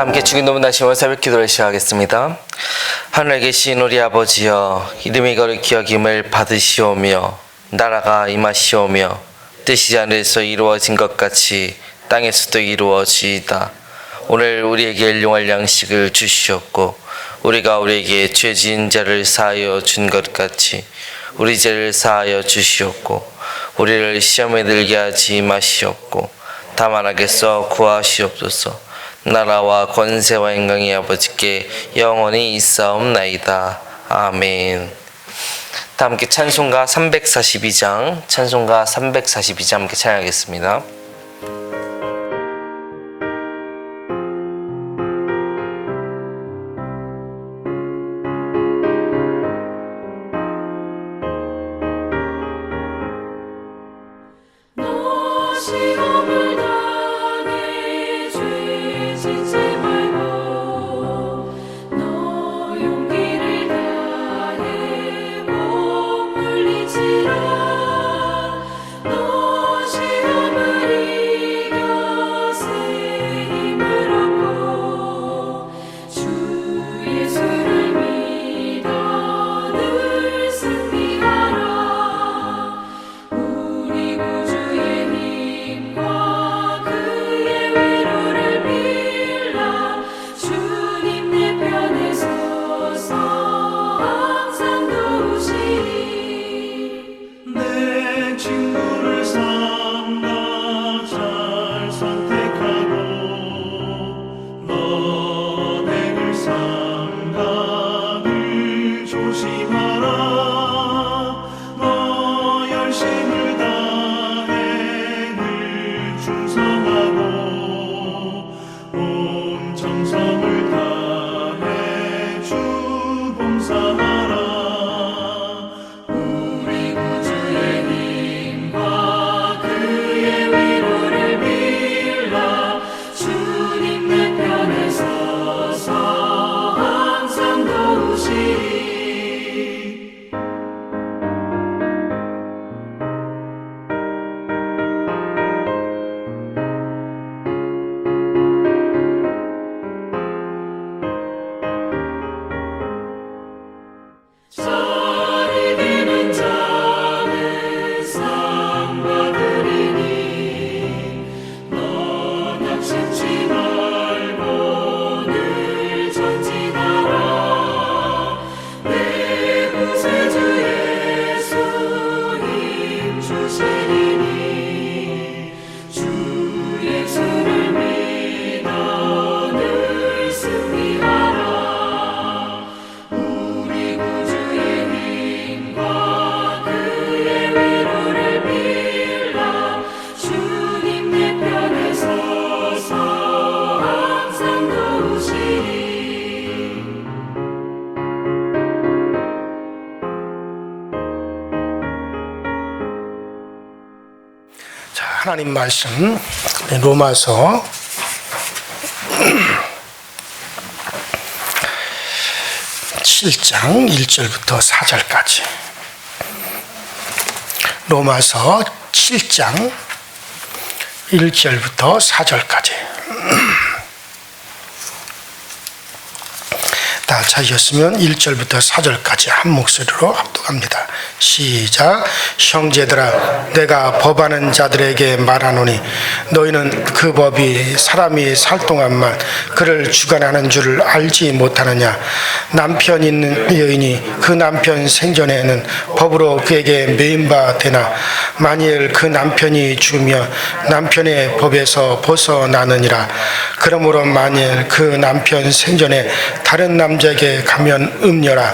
함께 주긴 높은 날씨와 새벽 기도를 시작하겠습니다. 하늘에 계신 우리 아버지여, 이름이 거룩히 여김을 받으시오며 나라가 임하시오며 뜻이 하늘에서 이루어진 것 같이 땅에서도 이루어지이다. 오늘 우리에게 일용할 양식을 주시옵고 우리가 우리에게 죄 지은 자를 사하여 준 것 같이 우리 죄를 사하여 주시옵고 우리를 시험에 들게 하지 마시옵고 다만 악에서 구하시옵소서. 나라와 권세와 영광이 아버지께 영원히 있사옵나이다. 아멘. 다 함께 찬송가 342장 함께 찬양하겠습니다. 하나님 말씀 로마서 7장 1절부터 4절까지 로마서 7장 1절부터 4절까지 다 찾으셨으면 1절부터 4절까지 한 목소리로 합독합니다. 시작. 형제들아, 내가 법하는 자들에게 말하노니 너희는 그 법이 사람이 살 동안만 그를 주관하는 줄을 알지 못하느냐. 남편 있는 여인이 그 남편 생전에는 법으로 그에게 매인바 되나 만일 그 남편이 죽으면 남편의 법에서 벗어나느니라. 그러므로 만일 그 남편 생전에 다른 남자에게 가면 음녀라.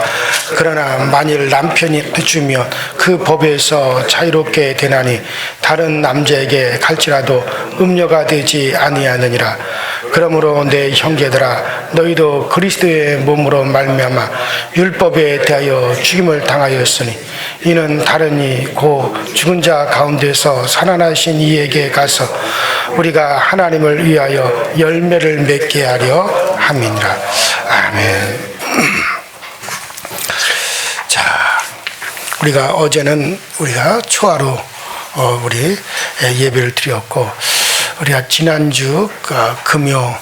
그러나 만일 남편이 죽으면 그 법에서 자유롭게 되나니 다른 남자에게 갈지라도 음녀가 되지 아니하느니라. 그러므로 내 형제들아, 너희도 그리스도의 몸으로 말미암아 율법에 대하여 죽임을 당하였으니 이는 다른이 곧 죽은 자 가운데서 살아나신 이에게 가서 우리가 하나님을 위하여 열매를 맺게 하려 함이니라. 아멘. 자, 우리가 어제는 우리가 초하루 우리 예배를 드렸고, 우리가 지난주 금요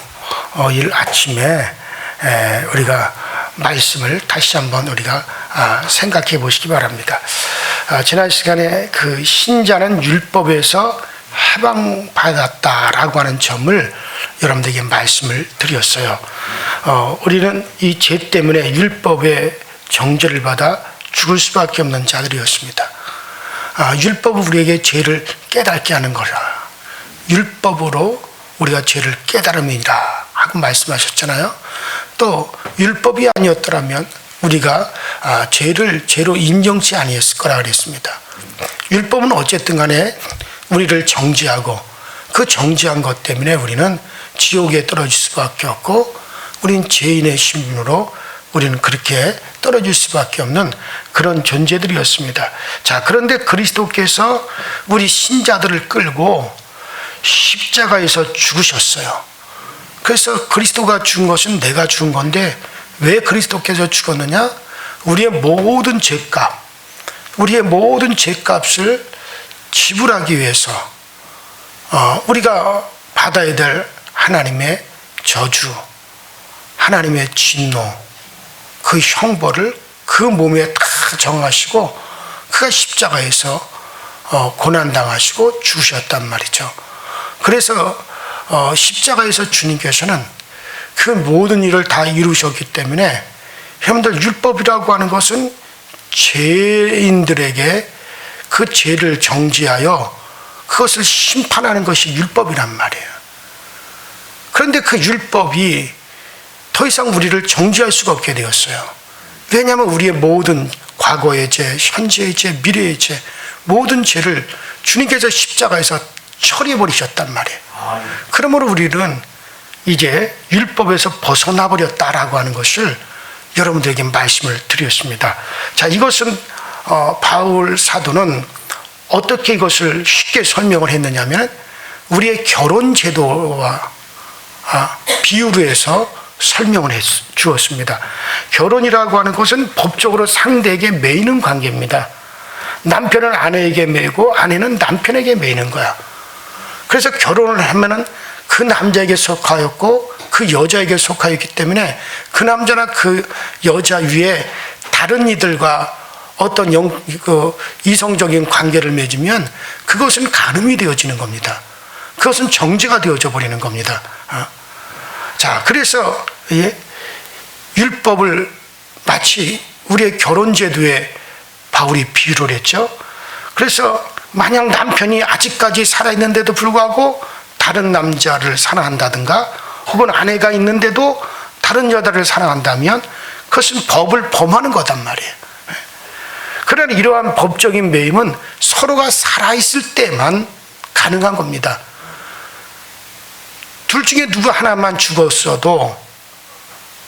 일 아침에 우리가 말씀을 다시 한번 우리가 생각해 보시기 바랍니다. 지난 시간에 그 신자는 율법에서 해방받았다라고 하는 점을 여러분들에게 말씀을 드렸어요. 우리는 이 죄 때문에 율법의 정죄를 받아 죽을 수밖에 없는 자들이었습니다. 율법은 우리에게 죄를 깨닫게 하는 거라. 율법으로 우리가 죄를 깨달음이라 하고 말씀하셨잖아요. 또 율법이 아니었더라면 우리가 죄를 죄로 인정치 아니했을 거라 그랬습니다. 율법은 어쨌든 간에 우리를 정죄하고 그 정죄한 것 때문에 우리는 지옥에 떨어질 수밖에 없고 우린 죄인의 신분으로 우리는 그렇게 떨어질 수밖에 없는 그런 존재들이었습니다. 자, 그런데 그리스도께서 우리 신자들을 끌고 십자가에서 죽으셨어요. 그래서 그리스도가 죽은 것은 내가 죽은 건데 왜 그리스도께서 죽었느냐? 우리의 모든 죄값, 우리의 모든 죄값을 지불하기 위해서 우리가 받아야 될 하나님의 저주, 하나님의 진노, 그 형벌을 그 몸에 다 정하시고 그가 십자가에서 고난당하시고 죽으셨단 말이죠. 그래서 십자가에서 주님께서는 그 모든 일을 다 이루셨기 때문에 여러분들 율법이라고 하는 것은 죄인들에게 그 죄를 정지하여 그것을 심판하는 것이 율법이란 말이에요. 그런데 그 율법이 더 이상 우리를 정지할 수가 없게 되었어요. 왜냐하면 우리의 모든 과거의 죄, 현재의 죄, 미래의 죄, 모든 죄를 주님께서 십자가에서 처리해버리셨단 말이에요. 그러므로 우리는 이제 율법에서 벗어나 버렸다라고 하는 것을 여러분들에게 말씀을 드렸습니다. 자, 이것은 바울 사도는 어떻게 이것을 쉽게 설명을 했느냐면 우리의 결혼 제도와 비유로 해서 설명을 해 주었습니다. 결혼이라고 하는 것은 법적으로 상대에게 매이는 관계입니다. 남편은 아내에게 매이고 아내는 남편에게 매이는 거야. 그래서 결혼을 하면은 그 남자에게 속하였고 그 여자에게 속하였기 때문에 그 남자나 그 여자 위에 다른 이들과 어떤 이성적인 관계를 맺으면 그것은 간음이 되어지는 겁니다. 그것은 정죄가 되어져 버리는 겁니다. 자, 그래서 율법을 마치 우리의 결혼제도에 바울이 비유를 했죠. 그래서 만약 남편이 아직까지 살아있는데도 불구하고 다른 남자를 사랑한다든가 혹은 아내가 있는데도 다른 여자를 사랑한다면 그것은 법을 범하는 거단 말이에요. 그러나 이러한 법적인 매임은 서로가 살아있을 때만 가능한 겁니다. 둘 중에 누구 하나만 죽었어도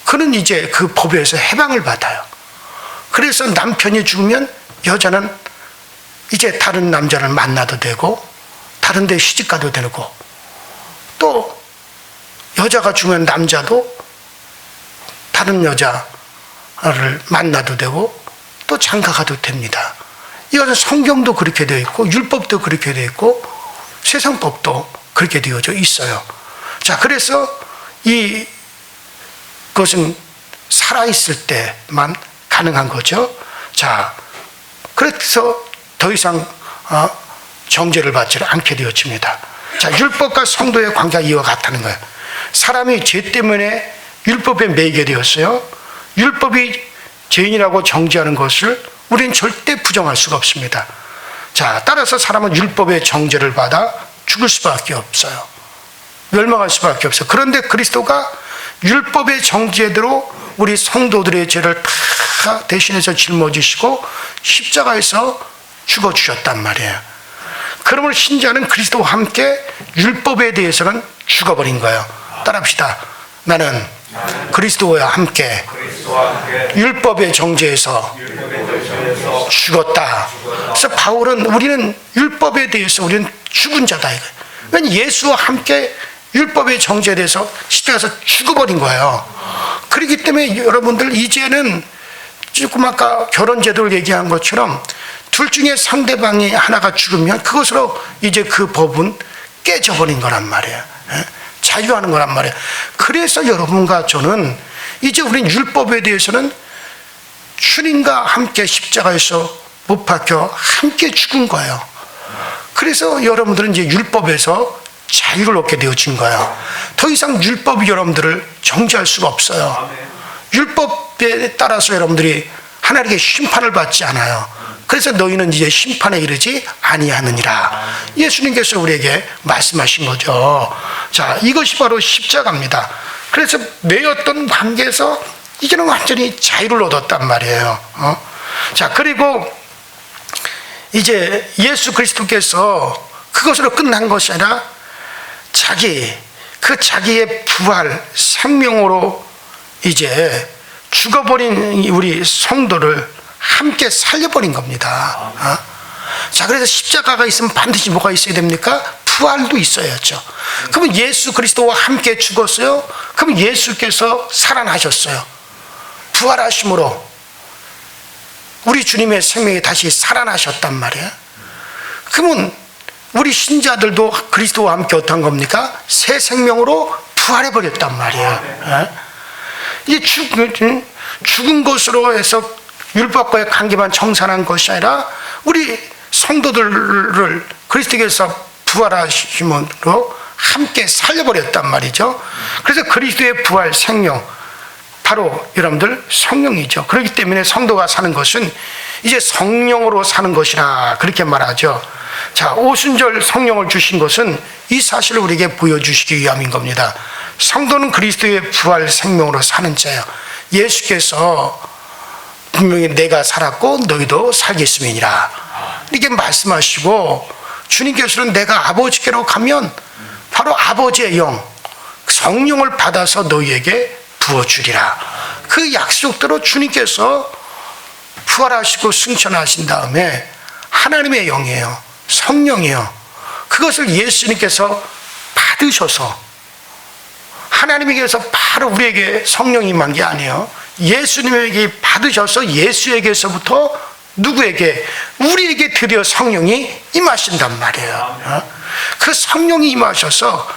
그는 이제 그 법에서 해방을 받아요. 그래서 남편이 죽으면 여자는 이제 다른 남자를 만나도 되고 다른 데 시집가도 되고 또 여자가 죽으면 남자도 다른 여자를 만나도 되고 또 장가가도 됩니다. 이것은 성경도 그렇게 되어 있고 율법도 그렇게 되어 있고 세상법도 그렇게 되어져 있어요. 자, 그래서 이것은 살아있을 때만 가능한 거죠. 자, 그래서 더 이상 정죄를 받지 않게 되어집니다. 자, 율법과 성도의 관계가 이와 같다는 거예요. 사람이 죄 때문에 율법에 매이게 되었어요. 율법이 죄인이라고 정죄하는 것을 우리는 절대 부정할 수가 없습니다. 자, 따라서 사람은 율법의 정죄를 받아 죽을 수밖에 없어요. 멸망할 수밖에 없어요. 그런데 그리스도가 율법의 정죄대로 우리 성도들의 죄를 다 대신해서 짊어지시고 십자가에서 죽어주셨단 말이에요. 그러므로 신자는 그리스도와 함께 율법에 대해서는 죽어버린 거예요. 따라합시다. 나는 그리스도와 함께 율법의 정죄에서 죽었다. 그래서 바울은 우리는 율법에 대해서 우리는 죽은 자다 이거예요. 왜냐하면 예수와 함께 율법의 정죄에 대해서 십자가에서 죽어버린 거예요. 그렇기 때문에 여러분들 이제는 조금 아까 결혼 제도를 얘기한 것처럼 둘 중에 상대방이 하나가 죽으면 그것으로 이제 그 법은 깨져버린 거란 말이에요. 자유하는 거란 말이에요. 그래서 여러분과 저는 이제 우린 율법에 대해서는 주님과 함께 십자가에서 못 박혀 함께 죽은 거예요. 그래서 여러분들은 이제 율법에서 자유를 얻게 되어진 거예요. 더 이상 율법이 여러분들을 정죄할 수가 없어요. 율법에 따라서 여러분들이 하나님께 심판을 받지 않아요. 그래서 너희는 이제 심판에 이르지 아니하느니라. 예수님께서 우리에게 말씀하신 거죠. 자, 이것이 바로 십자가입니다. 그래서 매였던 관계에서 이제는 완전히 자유를 얻었단 말이에요. 자, 그리고 이제 예수 그리스도께서 그것으로 끝난 것이 아니라 자기의 부활 생명으로 이제 죽어버린 우리 성도를 함께 살려버린 겁니다. 자, 그래서 십자가가 있으면 반드시 뭐가 있어야 됩니까? 부활도 있어야죠. 그러면 예수 그리스도와 함께 죽었어요. 그럼 예수께서 살아나셨어요. 부활하심으로 우리 주님의 생명이 다시 살아나셨단 말이에요. 그러면 우리 신자들도 그리스도와 함께 어떤 겁니까? 새 생명으로 부활해버렸단 말이에요. 이제 죽은 것으로 해서 율법과의 관계만 정산한 것이 아니라 우리 성도들을 그리스도께서 부활하심으로 함께 살려버렸단 말이죠. 그래서 그리스도의 부활 생명, 바로 여러분들 성령이죠. 그렇기 때문에 성도가 사는 것은 이제 성령으로 사는 것이라 그렇게 말하죠. 자, 오순절 성령을 주신 것은 이 사실을 우리에게 보여주시기 위함인 겁니다. 성도는 그리스도의 부활 생명으로 사는 자예요. 예수께서 분명히 내가 살았고 너희도 살겠음이니라 이렇게 말씀하시고, 주님께서는 내가 아버지께로 가면 바로 아버지의 영 성령을 받아서 너희에게 부어주리라. 그 약속대로 주님께서 부활하시고 승천하신 다음에 하나님의 영이에요, 성령이에요. 그것을 예수님께서 받으셔서 하나님에게서 바로 우리에게 성령이 임한 게 아니에요. 예수님에게 받으셔서 예수에게서부터 누구에게? 우리에게 드디어 성령이 임하신단 말이에요. 그 성령이 임하셔서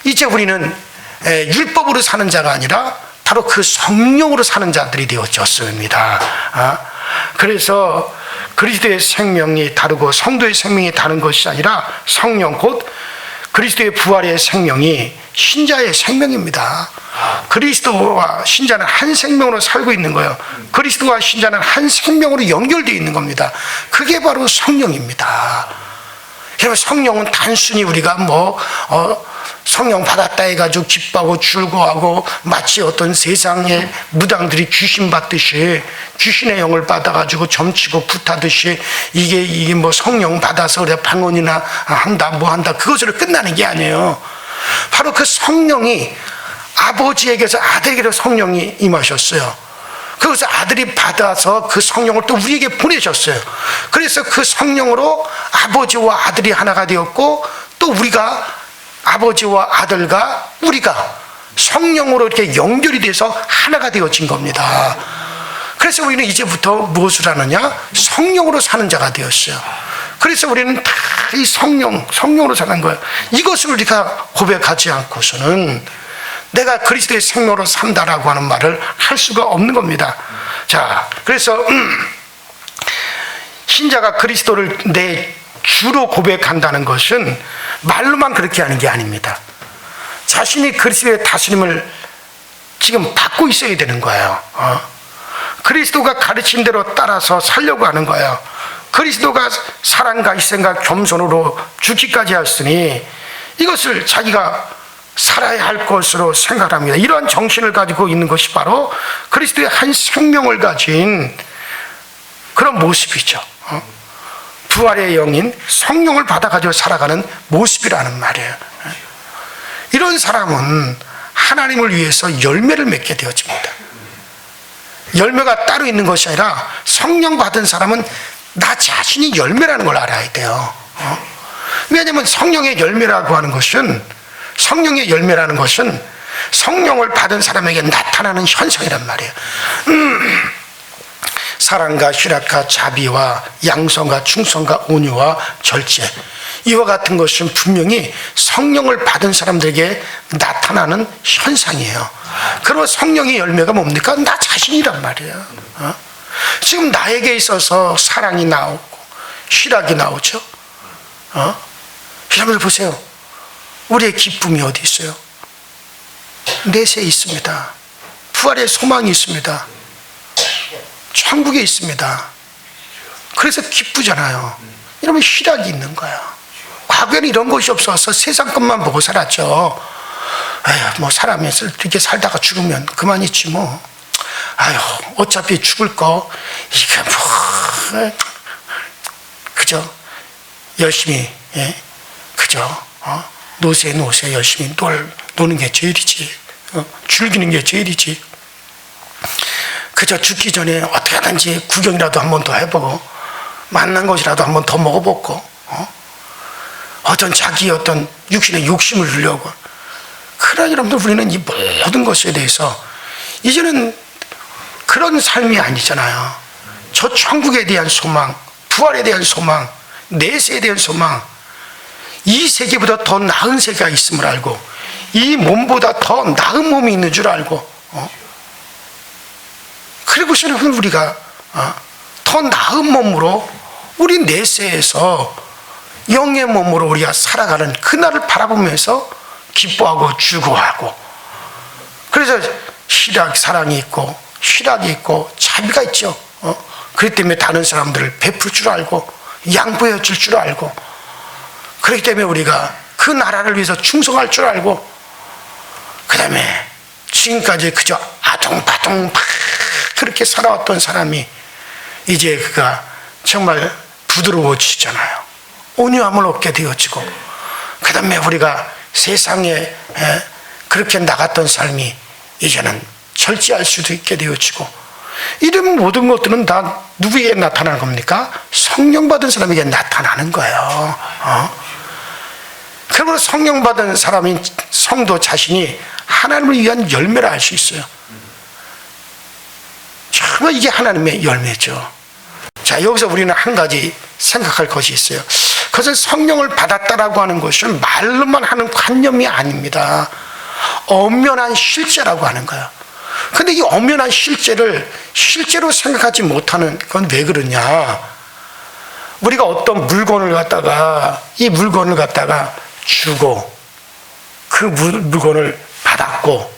이제 우리는 율법으로 사는 자가 아니라 바로 그 성령으로 사는 자들이 되어졌습니다. 그래서 그리스도의 생명이 다르고 성도의 생명이 다른 것이 아니라 성령 곧 그리스도의 부활의 생명이 신자의 생명입니다. 그리스도와 신자는 한 생명으로 살고 있는 거예요. 그리스도와 신자는 한 생명으로 연결되어 있는 겁니다. 그게 바로 성령입니다. 그래서 성령은 단순히 우리가 성령 받았다 해가지고 기뻐하고 즐거워하고 마치 어떤 세상의 무당들이 귀신 받듯이 귀신의 영을 받아가지고 점치고 굿하듯이 이게 성령 받아서 그래 방언이나 한다 한다 그것으로 끝나는 게 아니에요. 바로 그 성령이 아버지에게서 아들에게로 성령이 임하셨어요. 그래서 아들이 받아서 그 성령을 또 우리에게 보내셨어요. 그래서 그 성령으로 아버지와 아들이 하나가 되었고, 또 우리가 아버지와 아들과 우리가 성령으로 이렇게 연결이 돼서 하나가 되어진 겁니다. 그래서 우리는 이제부터 무엇을 하느냐? 성령으로 사는 자가 되었어요. 그래서 우리는 다 이 성령으로 사는 거예요. 이것을 우리가 고백하지 않고서는 내가 그리스도의 생명으로 산다라고 하는 말을 할 수가 없는 겁니다. 자, 그래서 신자가 그리스도를 내 주로 고백한다는 것은 말로만 그렇게 하는 게 아닙니다. 자신이 그리스도의 다스림을 지금 받고 있어야 되는 거예요. 그리스도가 가르친 대로 따라서 살려고 하는 거예요. 그리스도가 사랑과 희생과 겸손으로 죽기까지 하였으니 이것을 자기가 살아야 할 것으로 생각합니다. 이러한 정신을 가지고 있는 것이 바로 그리스도의 한 생명을 가진 그런 모습이죠. 부활의 영인 성령을 받아가지고 살아가는 모습이라는 말이에요. 이런 사람은 하나님을 위해서 열매를 맺게 되어집니다. 열매가 따로 있는 것이 아니라 성령 받은 사람은 나 자신이 열매라는 걸 알아야 돼요. 왜냐하면 성령의 열매라고 하는 것은 성령을 받은 사람에게 나타나는 현상이란 말이에요. 사랑과 희락과 자비와 양성과 충성과 온유와 절제, 이와 같은 것은 분명히 성령을 받은 사람들에게 나타나는 현상이에요. 그리고 성령의 열매가 뭡니까? 나 자신이란 말이에요. 지금 나에게 있어서 사랑이 나오고 희락이 나오죠. 여러분들 보세요. 우리의 기쁨이 어디 있어요? 내세에 있습니다. 부활의 소망이 있습니다. 천국에 있습니다. 그래서 기쁘잖아요. 이러면 희락이 있는 거예요. 과거에는 이런 것이 없어서 세상 것만 보고 살았죠. 아휴, 뭐 사람이 이렇게 살다가 죽으면 그만이지 뭐. 아휴, 어차피 죽을 거 이게 뭐 그죠? 열심히, 예? 그죠? 노세 열심히 노는 게 제일이지. 즐기는 게 제일이지. 그저 죽기 전에 어떻게 하든지 구경이라도 한 번 더 해보고 만난 것이라도 한 번 더 먹어보고 어떤 자기 어떤 육신의 욕심을 누려고. 그러나 여러분들, 우리는 이 모든 것에 대해서 이제는 그런 삶이 아니잖아요. 저 천국에 대한 소망, 부활에 대한 소망, 내세에 대한 소망, 이 세계보다 더 나은 세계가 있음을 알고, 이 몸보다 더 나은 몸이 있는 줄 알고, 그리고서는 우리가 더 나은 몸으로 우리 내세에서 영의 몸으로 우리가 살아가는 그날을 바라보면서 기뻐하고 즐거워하고, 그래서 희락, 사랑이 있고 희락이 있고 자비가 있죠. 그렇기 때문에 다른 사람들을 베풀 줄 알고 양보해 줄 줄 알고, 그렇기 때문에 우리가 그 나라를 위해서 충성할 줄 알고, 그 다음에 지금까지 그저 아둥바둥 막 그렇게 살아왔던 사람이 이제 그가 정말 부드러워지잖아요. 온유함을 얻게 되어지고, 그 다음에 우리가 세상에 그렇게 나갔던 삶이 이제는 절제할 수도 있게 되어지고, 이런 모든 것들은 다 누구에게 나타나는 겁니까? 성령 받은 사람에게 나타나는 거예요. 그리고 성령 받은 사람인 성도 자신이 하나님을 위한 열매를 알 수 있어요. 정말 이게 하나님의 열매죠. 자, 여기서 우리는 한 가지 생각할 것이 있어요. 그것은 성령을 받았다라고 하는 것은 말로만 하는 관념이 아닙니다. 엄연한 실제라고 하는 거예요. 근데 이 엄연한 실제를 실제로 생각하지 못하는 건 왜 그러냐? 우리가 어떤 물건을 갖다가, 이 물건을 갖다가 주고, 그 물건을 받았고,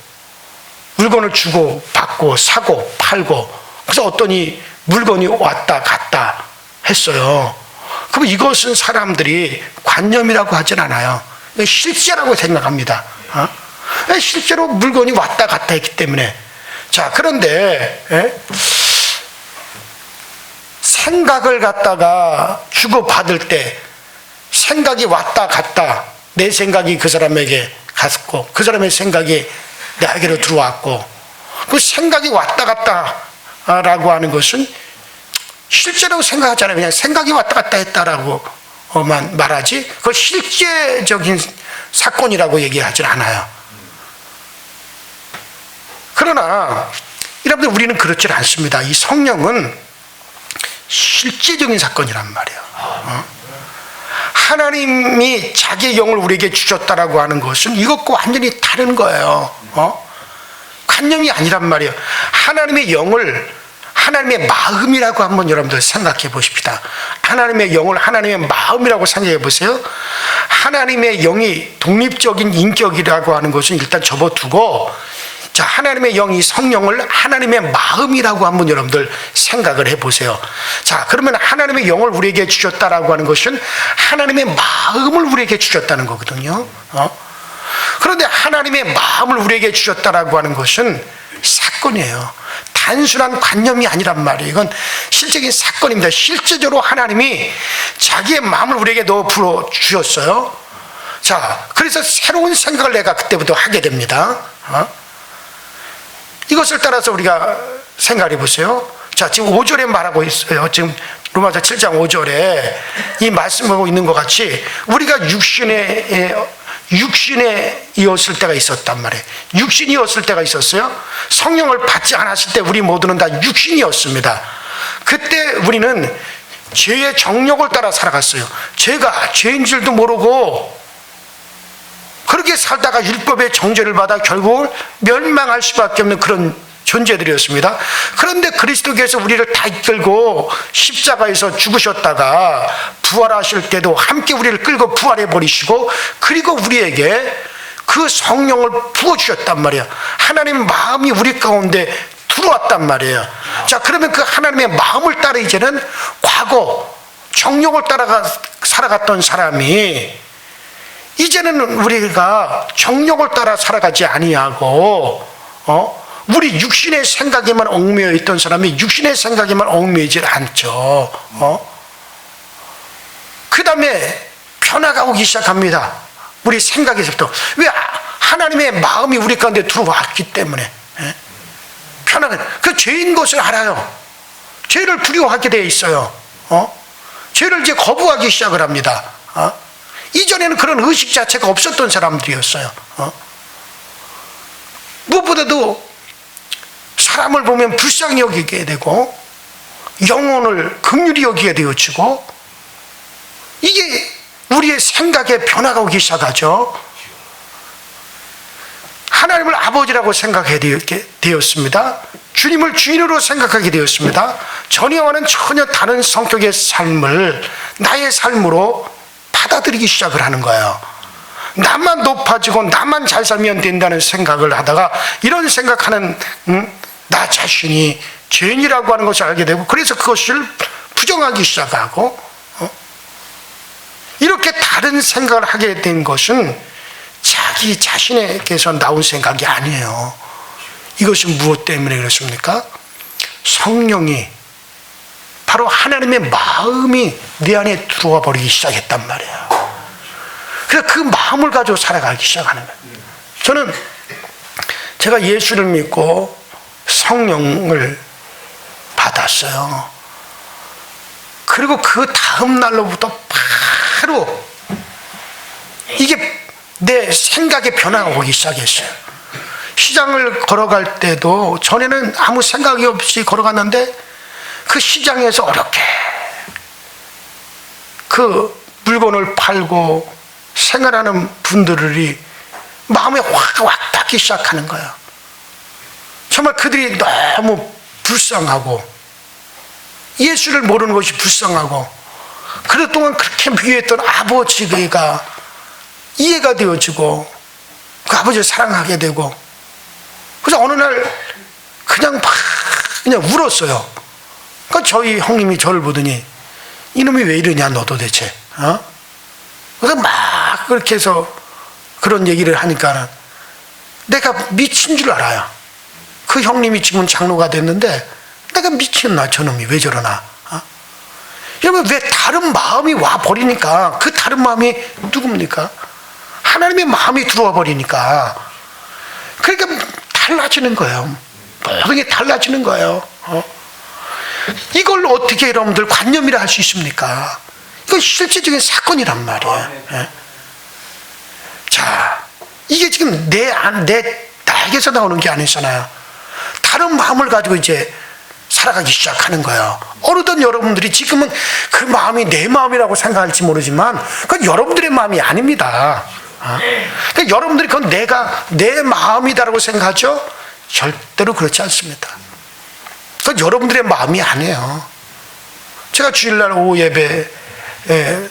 물건을 주고 받고 사고 팔고, 그래서 어떤 이 물건이 왔다 갔다 했어요. 그럼 이것은 사람들이 관념이라고 하진 않아요. 실제라고 생각합니다. 실제로 물건이 왔다 갔다 했기 때문에. 자, 그런데 생각을 갖다가 주고받을 때 생각이 왔다 갔다, 내 생각이 그 사람에게 갔고 그 사람의 생각이 나에게로 들어왔고, 그 생각이 왔다 갔다 라고 하는 것은 실제라고 생각하잖아요. 그냥 생각이 왔다 갔다 했다라고만 말하지, 그걸 실제적인 사건이라고 얘기하지 않아요. 그러나 여러분들, 우리는 그렇지 않습니다. 이 성령은 실제적인 사건이란 말이에요. 하나님이 자기의 영을 우리에게 주셨다라고 하는 것은 이것과 완전히 다른 거예요. 관념이 아니란 말이에요. 하나님의 영을, 하나님의 마음이라고 한번 여러분들 생각해 보십시다. 하나님의 영을 하나님의 마음이라고 생각해 보세요. 하나님의 영이 독립적인 인격이라고 하는 것은 일단 접어두고, 자, 하나님의 영이 성령을 하나님의 마음이라고 한번 여러분들 생각을 해보세요. 자, 그러면 하나님의 영을 우리에게 주셨다라고 하는 것은 하나님의 마음을 우리에게 주셨다는 거거든요. 그런데 하나님의 마음을 우리에게 주셨다라고 하는 것은 사건이에요. 단순한 관념이 아니란 말이에요. 이건 실제적인 사건입니다. 실제적으로 하나님이 자기의 마음을 우리에게 넣어 불어 주셨어요. 자, 그래서 새로운 생각을 내가 그때부터 하게 됩니다. 이것을 따라서 우리가 생각해 보세요. 자, 지금 5절에 말하고 있어요. 지금 로마서 7장 5절에 이 말씀하고 있는 것 같이 우리가 육신이었을 때가 있었단 말이에요. 육신이었을 때가 있었어요. 성령을 받지 않았을 때 우리 모두는 다 육신이었습니다. 그때 우리는 죄의 정욕을 따라 살아갔어요. 죄가 죄인 줄도 모르고 그렇게 살다가 율법의 정죄를 받아 결국 멸망할 수밖에 없는 그런 존재들이었습니다. 그런데 그리스도께서 우리를 다 이끌고 십자가에서 죽으셨다가 부활하실 때도 함께 우리를 끌고 부활해 버리시고, 그리고 우리에게 그 성령을 부어주셨단 말이에요. 하나님의 마음이 우리 가운데 들어왔단 말이에요. 자, 그러면 그 하나님의 마음을 따라 이제는 과거 정욕을 따라 살아갔던 사람이 이제는 우리가 정욕을 따라 살아가지 아니하고 우리 육신의 생각에만 얽매여 있던 사람이 육신의 생각에만 얽매이지 않죠. 그 다음에 변화가 오기 시작합니다. 우리 생각에서부터. 왜? 하나님의 마음이 우리 가운데 들어왔기 때문에. 변화가, 그 죄인 것을 알아요. 죄를 두려워하게 되어 있어요. 죄를 이제 거부하기 시작을 합니다. 이전에는 그런 의식 자체가 없었던 사람들이었어요. 무엇보다도 사람을 보면 불쌍히 여기게 되고 영혼을 긍휼히 여기게 되어지고, 이게 우리의 생각에 변화가 오기 시작하죠. 하나님을 아버지라고 생각하게 되었습니다. 주님을 주인으로 생각하게 되었습니다. 전에와는 전혀 다른 성격의 삶을 나의 삶으로 받아들이기 시작을 하는 거예요. 나만 높아지고 나만 잘 살면 된다는 생각을 하다가 이런 생각하는 나 자신이 죄인이라고 하는 것을 알게 되고, 그래서 그것을 부정하기 시작하고, 이렇게 다른 생각을 하게 된 것은 자기 자신에게서 나온 생각이 아니에요. 이것은 무엇 때문에 그렇습니까? 성령이, 바로 하나님의 마음이 내 안에 들어와 버리기 시작했단 말이에요. 그래서 그 마음을 가지고 살아가기 시작하는 거예요. 저는 제가 예수를 믿고 성령을 받았어요. 그리고 그 다음 날로부터 바로 이게 내 생각의 변화가 오기 시작했어요. 시장을 걸어갈 때도 전에는 아무 생각이 없이 걸어갔는데 그 시장에서 어렵게 그 물건을 팔고 생활하는 분들이 마음에 확 닿기 시작하는 거예요. 정말 그들이 너무 불쌍하고 예수를 모르는 것이 불쌍하고, 그동안 그렇게 미워했던 아버지가 이해가 되어지고 그 아버지를 사랑하게 되고, 그래서 어느 날 그냥 울었어요. 그러니까 저희 형님이 저를 보더니 이놈이 왜 이러냐 너 도대체. 그래서 막 그렇게 해서 그런 얘기를 하니까 내가 미친 줄 알아요. 그 형님이 지금 장로가 됐는데 내가 미쳤나 저놈이 왜 저러나. 여러분, 왜 다른 마음이 와버리니까, 그 다른 마음이 누굽니까? 하나님의 마음이 들어와 버리니까 그러니까 달라지는 거예요. 모든 게 달라지는 거예요. 이걸 어떻게 여러분들 관념이라 할 수 있습니까? 이건 실제적인 사건이란 말이에요. 자, 이게 지금 나에게서 나오는 게 아니잖아요. 다른 마음을 가지고 이제 살아가기 시작하는 거예요. 어느덧 여러분들이 지금은 그 마음이 내 마음이라고 생각할지 모르지만 그건 여러분들의 마음이 아닙니다. 그러니까 여러분들이 그건 내 마음이다라고 생각하죠? 절대로 그렇지 않습니다. 그건 여러분들의 마음이 아니에요. 제가 주일날 오후 예배에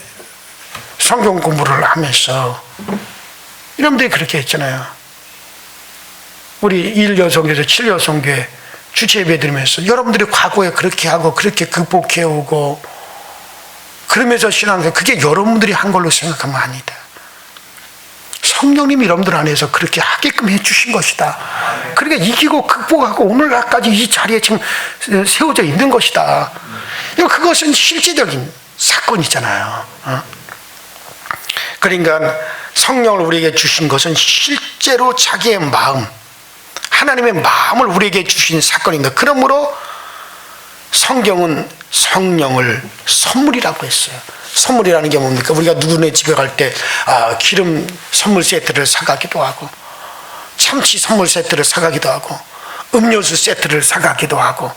성경 공부를 하면서 여러분들이 그렇게 했잖아요. 우리 1여성교에서 7여성교회 주체 예배 드리면서 여러분들이 과거에 그렇게 하고 그렇게 극복해오고 그러면서 신앙생활, 그게 여러분들이 한 걸로 생각하면 아니다. 성령님이 여러분들 안에서 그렇게 하게끔 해주신 것이다. 그러니까 이기고 극복하고 오늘날까지 이 자리에 지금 세워져 있는 것이다. 그것은 실제적인 사건이잖아요. 그러니까 성령을 우리에게 주신 것은 실제로 자기의 마음, 하나님의 마음을 우리에게 주신 사건입니다. 그러므로 성경은 성령을 선물이라고 했어요. 선물이라는 게 뭡니까? 우리가 누구네 집에 갈 때 기름 선물 세트를 사가기도 하고, 참치 선물 세트를 사가기도 하고, 음료수 세트를 사가기도 하고,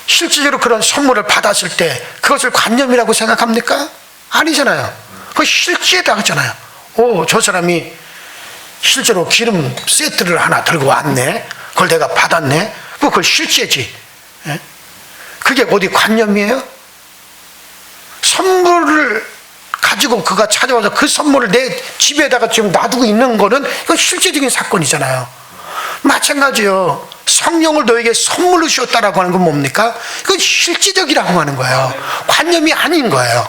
실질적으로 그런 선물을 받았을 때 그것을 관념이라고 생각합니까? 아니잖아요. 그거 실제다 하잖아요. 오, 저 사람이 실제로 기름 세트를 하나 들고 왔네. 그걸 내가 받았네. 그걸 실제지. 예? 그게 어디 관념이에요? 선물을 가지고 그가 찾아와서 그 선물을 내 집에다가 지금 놔두고 있는 거는 이건 실제적인 사건이잖아요. 마찬가지요. 성령을 너에게 선물로 주었다라고 하는 건 뭡니까? 이건 실제적이라고 하는 거예요. 관념이 아닌 거예요.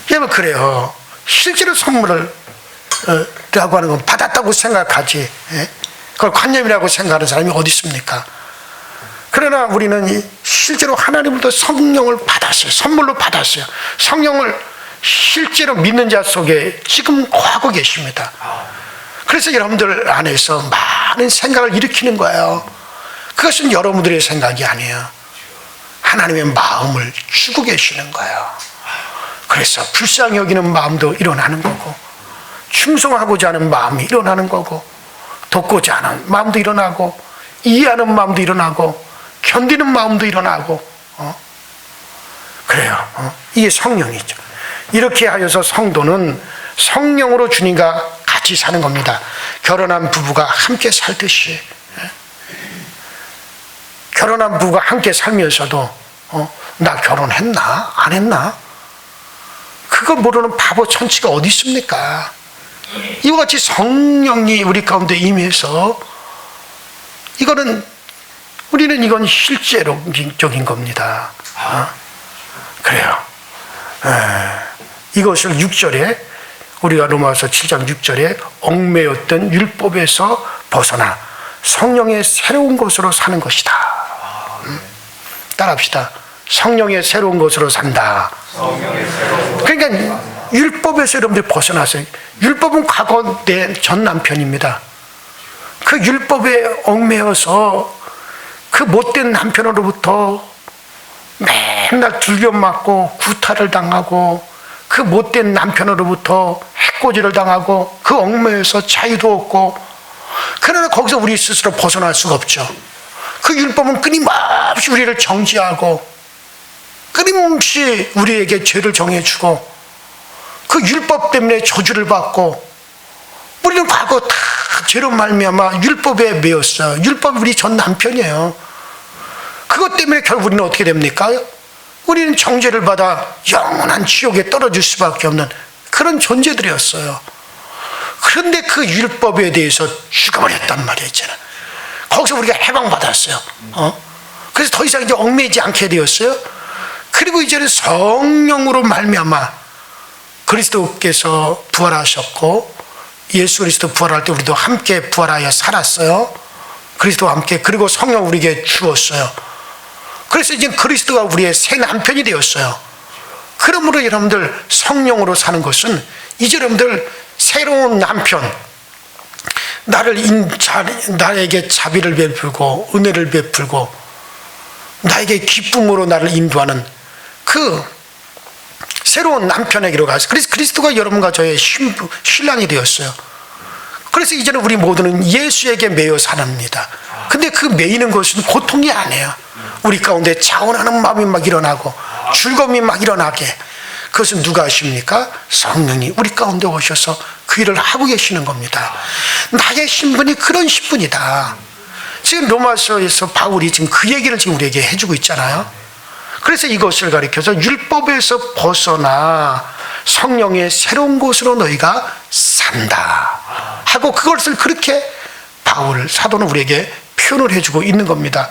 여러분, 그래요. 실제로 선물을 라고 하는 건 받았다고 생각하지, 예? 그걸 관념이라고 생각하는 사람이 어디 있습니까? 그러나 우리는 실제로 하나님으로부터 성령을 받았어요. 선물로 받았어요. 성령을 실제로 믿는 자 속에 지금 거하고 계십니다. 그래서 여러분들 안에서 많은 생각을 일으키는 거예요. 그것은 여러분들의 생각이 아니에요. 하나님의 마음을 주고 계시는 거예요. 그래서 불쌍히 여기는 마음도 일어나는 거고, 충성하고자 하는 마음이 일어나는 거고, 돕고자 하는 마음도 일어나고, 이해하는 마음도 일어나고, 견디는 마음도 일어나고, 그래요. 이게 성령이죠. 이렇게 하여서 성도는 성령으로 주님과 같이 사는 겁니다. 결혼한 부부가 함께 살듯이, 결혼한 부부가 함께 살면서도 나 결혼했나? 안 했나? 그거 모르는 바보 천치가 어디 있습니까? 이와 같이 성령이 우리 가운데 임해서 우리는 이건 실제적인 겁니다. 그래요. 이것을 6절에 우리가 로마서 7장 6절에 얽매였던 율법에서 벗어나 성령의 새로운 것으로 사는 것이다. 따라합시다. 성령의 새로운 것으로 산다. 그러니까 율법에서 여러분들 벗어나세요. 율법은 과거 내 전 남편입니다. 그 율법에 얽매여서 그 못된 남편으로부터 맨날 두려 맞고 구타를 당하고, 그 못된 남편으로부터 해코지를 당하고, 그 얽매여서 자유도 없고, 그러나 거기서 우리 스스로 벗어날 수가 없죠. 그 율법은 끊임없이 우리를 정지하고, 끊임없이 우리에게 죄를 정해주고, 그 율법 때문에 저주를 받고, 우리는 과거 다 죄로 말미암아 율법에 매였어요. 율법이 우리 전 남편이에요. 그것 때문에 결국 우리는 어떻게 됩니까? 우리는 정죄를 받아 영원한 지옥에 떨어질 수밖에 없는 그런 존재들이었어요. 그런데 그 율법에 대해서 죽어버렸단 말이에요, 이제는. 거기서 우리가 해방받았어요. 그래서 더 이상 이제 얽매이지 않게 되었어요. 그리고 이제는 성령으로 말미암아 그리스도께서 부활하셨고, 예수 그리스도 부활할 때 우리도 함께 부활하여 살았어요. 그리스도와 함께. 그리고 성령 우리에게 주었어요. 그래서 이제 그리스도가 우리의 새 남편이 되었어요. 그러므로 여러분들 성령으로 사는 것은 이제 여러분들 새로운 남편, 나에게 자비를 베풀고 은혜를 베풀고 나에게 기쁨으로 나를 인도하는 그 새로운 남편에게로 가서, 그래서 그리스도가 여러분과 저의 신랑이 되었어요. 그래서 이제는 우리 모두는 예수에게 매여 사납니다. 근데 그 매이는 것은 고통이 아니에요. 우리 가운데 자원하는 마음이 막 일어나고 즐거움이 막 일어나게, 그것은 누가 하십니까? 성령이 우리 가운데 오셔서 그 일을 하고 계시는 겁니다. 나의 신분이 그런 신분이다. 지금 로마서에서 바울이 지금 그 얘기를 지금 우리에게 해주고 있잖아요. 그래서 이것을 가리켜서 율법에서 벗어나 성령의 새로운 곳으로 너희가 산다 하고, 그것을 그렇게 바울 사도는 우리에게 표현을 해주고 있는 겁니다.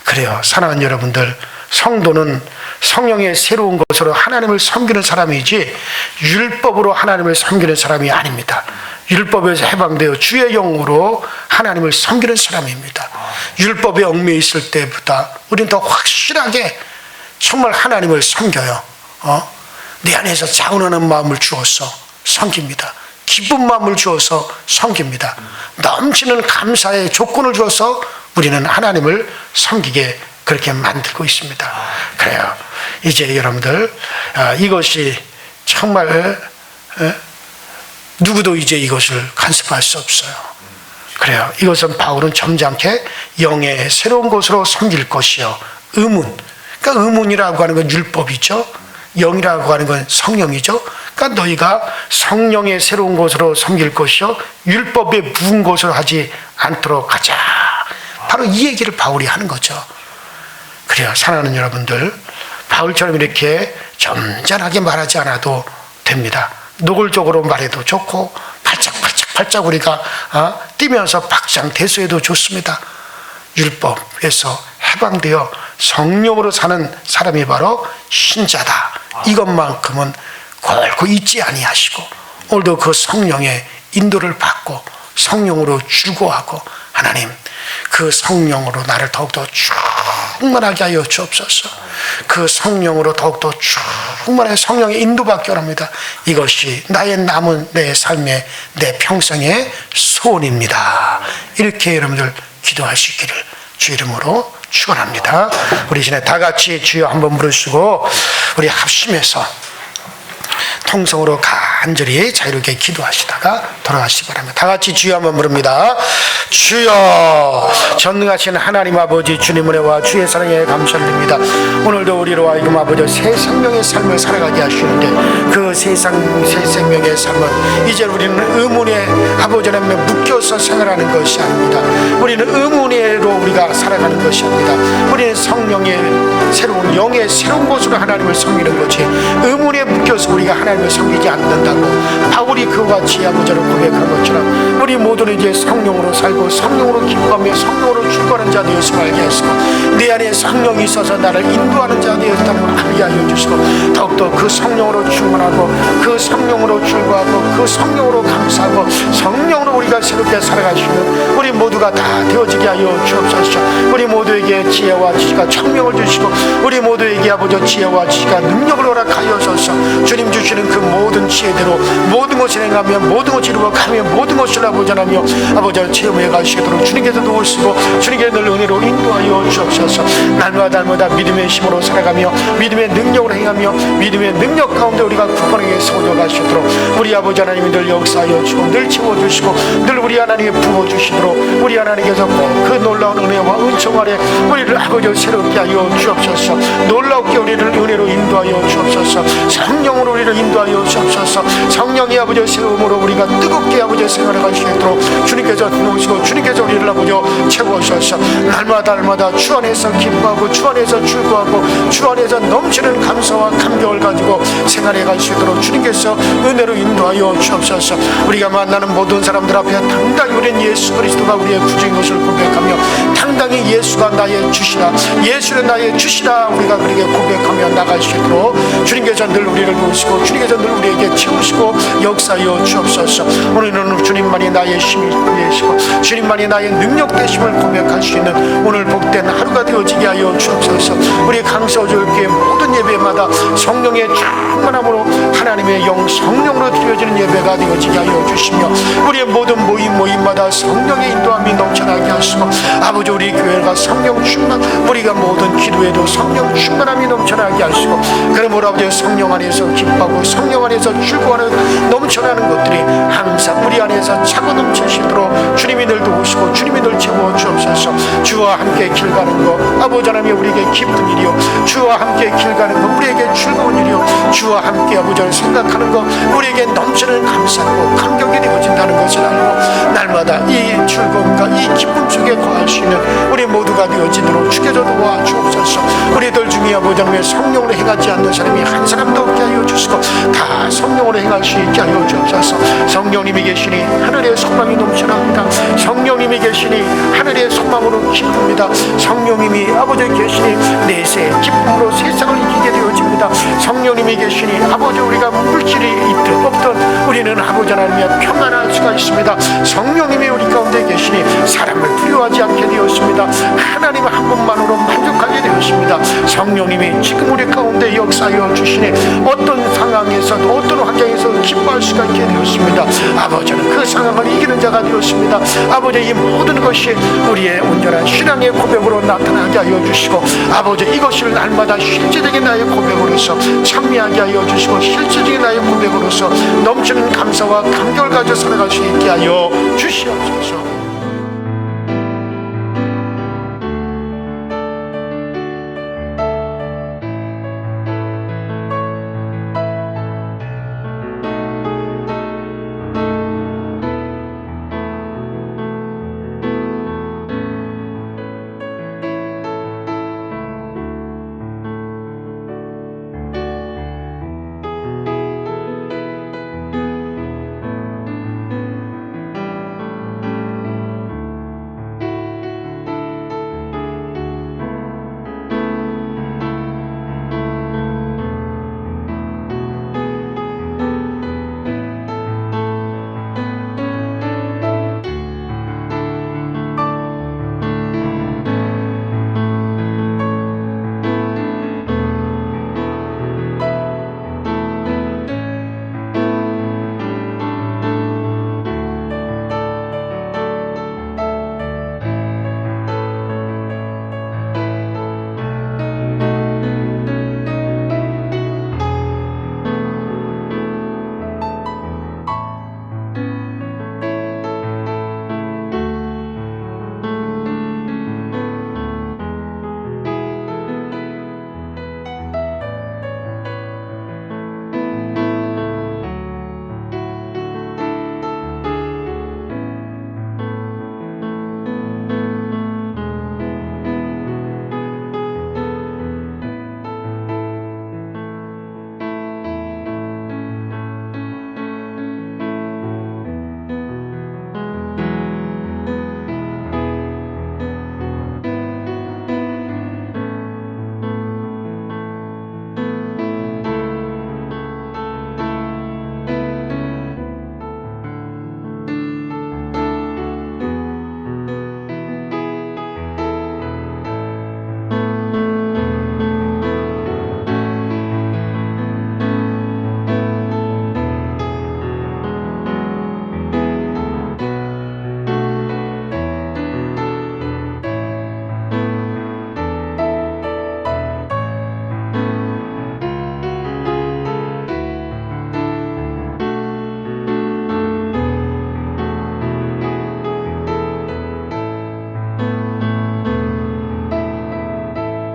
그래요. 사랑하는 여러분들, 성도는 성령의 새로운 것으로 하나님을 섬기는 사람이지 율법으로 하나님을 섬기는 사람이 아닙니다. 율법에서 해방되어 주의 영으로 하나님을 섬기는 사람입니다. 율법에 얽매여 있을 때보다 우리는 더 확실하게 정말 하나님을 섬겨요. 내 안에서 자원하는 마음을 주어서 섬깁니다. 기쁜 마음을 주어서 섬깁니다. 넘치는 감사의 조건을 주어서 우리는 하나님을 섬기게 그렇게 만들고 있습니다. 그래요. 이제 여러분들, 이것이 정말 누구도 이제 이것을 간섭할 수 없어요. 그래요. 이것은 바울은 점잖게 영의 새로운 곳으로 섬길 것이요. 의문. 그러니까 의문이라고 하는 건 율법이죠. 영이라고 하는 건 성령이죠. 그러니까 너희가 성령의 새로운 곳으로 섬길 것이요. 율법에 묵은 곳으로 하지 않도록 하자. 바로 이 얘기를 바울이 하는 거죠. 그래요. 사랑하는 여러분들, 바울처럼 이렇게 점잖하게 말하지 않아도 됩니다. 노골적으로 말해도 좋고 팔짝 우리가 뛰면서 박장대소해도 좋습니다. 율법에서 해방되어 성령으로 사는 사람이 바로 신자다. 이것만큼은 결코 잊지 아니하시고 오늘도 그 성령의 인도를 받고 성령으로 출고하고 하나님 그 성령으로 나를 더욱더 충만하게 하여 주옵소서. 그 성령으로 더욱더 충만하게 성령의 인도받기 원합니다. 이것이 나의 남은 내 삶의 내 평생의 소원입니다. 이렇게 여러분들 기도하시기를 주 이름으로 축원합니다. 우리 이제 다 같이 주여 한번 부르시고 우리 합심해서 통성으로 간절히 자유롭게 기도하시다가 돌아가시기 바랍니다. 다 같이 주여 한번 부릅니다. 주여, 전능하신 하나님 아버지 주님 은혜와 주의 사랑에 감사드립니다. 오늘도 우리로 하여금 아버지 새 생명의 삶을 살아가게 하시는데 그 새 생명의 삶은 이제 우리는 의문의 아버지 하나님에 묶여서 생활하는 것이 아닙니다. 우리는 의문으로 우리가 살아가는 것이 아닙니다. 우리는 성령의 새로운 영의 새로운 곳으로 하나님을 섬기는 거지 의문에 묶여서 우리가 하나님을 섬기지 않는다고 바울이 그와 같이 아버지를 고백한 것처럼 우리 모두는 이제 성령으로 살고 성령으로 기뻐하며 성령으로 출구하는 자 되었음을 알게 하시고 내 안에 성령이 있어서 나를 인도하는 자 되었다는 걸 알게 하여 주시고 더욱더 그 성령으로 충만하고 그 성령으로 출구하고 그 성령으로 감사하고 성령으로 우리가 새롭게 살아가시는 우리 모두가 다 되어지게 하여 주옵소서. 우리 모두에게 지혜와 지식과 청명을 주시고 우리 모두에게 아버지 지혜와 지식과 능력을 허락하여서서 주님 주시는 그 모든 지혜대로 모든 것을 행하며 모든 것을 이루어가며 모든 것을 아버지 하나며 아버지를 체험해 가시도록 주님께서 도우시고 주님께서 늘 은혜로 인도하여 주옵소서. 날마다 믿음의 힘으로 살아가며 믿음의 능력으로 행하며 믿음의 능력 가운데 우리가 굳건하게 세워져 가시도록 우리 아버지 하나님이 늘 역사하여 주시고 늘 채워주시고 늘 우리 하나님께 부어주시도록 우리 하나님께서 그 놀라운 은혜와 은총 아래 우리를 아버지 새롭게 하여 주옵소서. 놀랍게 우리를 은혜로 인도하여 주옵소서. 성령으로 우리를 인도하여 주옵소서. 성령이 아버지 세움으로 우리가 뜨겁게 아버지 생활해 수 있도록 주님께서 도우시고 주님께서 우리를 아버지 채워주셔서 날마다 주 안에서 기뻐하고 주 안에서 출구하고 주 안에서 넘치는 감사와 감격을 가지고 생활해 갈 수 있도록 주님께서 은혜로 인도하여 주옵소서. 우리가 만나는 모든 사람들 앞에 당당히 우리는 예수 그리스도가 우리의 구주인 것을 고백하며 당당히 예수가 나의 주시라 예수는 나의 주시라 우리가 그렇게 고백하며 나갈 수 있도록 주님께서 늘 우리를 도우시고 주님께서 늘 우리에게 채우시고 역사하여 주옵소서. 오늘은 주님만이 나의 힘이 되시고 주님만이 나의 능력 되심을 고백할 수 있는 오늘 복된 하루가 되어지게 하여 주옵소서. 우리 강서교회 모든 예배마다 성령의 충만함으로 하나님의 영 성령으로 드려지는 예배가 되어지게 하여 주시며 우리의 모든 모임마다 성령의 인도함이 넘쳐나게 하시고 아버지 우리 교회가 성령 충만 우리가 모든 기도에도 성령 충만함이 넘쳐나게 하시고 그러므로 아버지 성령 안에서 기뻐하고 성령 안에서 출구하는 넘쳐나는 것들이 항상 우리 안에서 차고 넘치시도록 주님이 늘 도우시고 주님이 늘 채워 주옵소서. 주와 함께 길 가는 것 아버지 하나님 우리에게 기쁜 일이요 주와 함께 길 가는 것 우리에게 즐거운 일이요 주와 함께 아버지를 생각하는 것 우리에게 넘치는 감사하고 감격이 되어진다는 것을 알고 날마다 이 즐거움과 이 기쁨 속에 거할 수 있는 우리 모두가 되어지도록 주께서 도와주옵소서. 우리들 중에 아버지 하나님의 성령으로 행하지 않는 사람이 한 사람도 없게 하여 주시고 다 성령으로 행할 수 있게 하여 주옵소서. 성령님이 계시니 하늘의 소망이 넘쳐납니다. 성령님이 계시니 하늘의 소망으로 기쁩니다. 성령님이 아버지 계시니 내세 기쁨으로 세상을 이기게 되어집니다. 성령님이 계시니 아버지 우리가 물질이 있든 없든 우리는 아버지 하나님의 평안할 수가 있습니다. 성령님이 우리 가운데 계시니 사람을 두려워하지 않게 되었습니다. 하나님 한 분만으로 만족하게 되었습니다. 성령님이 지금 우리 가운데 역사하여 주시니 어떤 상황에서도 어떤 환경에서 기뻐할 수가 있게 되었습니다. 아버지는 그 상황을 이기는 자가 되었습니다. 아버지 이 모든 것이 우리의 온전한 신앙의 고백으로 나타나게 하여 주시고 아버지 이것을 날마다 실제적인 나의 고백으로서 찬미하게 하여 주시고 실제적인 나의 고백으로서 넘치는 감사와 감격을 가져 살아갈 수 있게 하여 주시옵소서.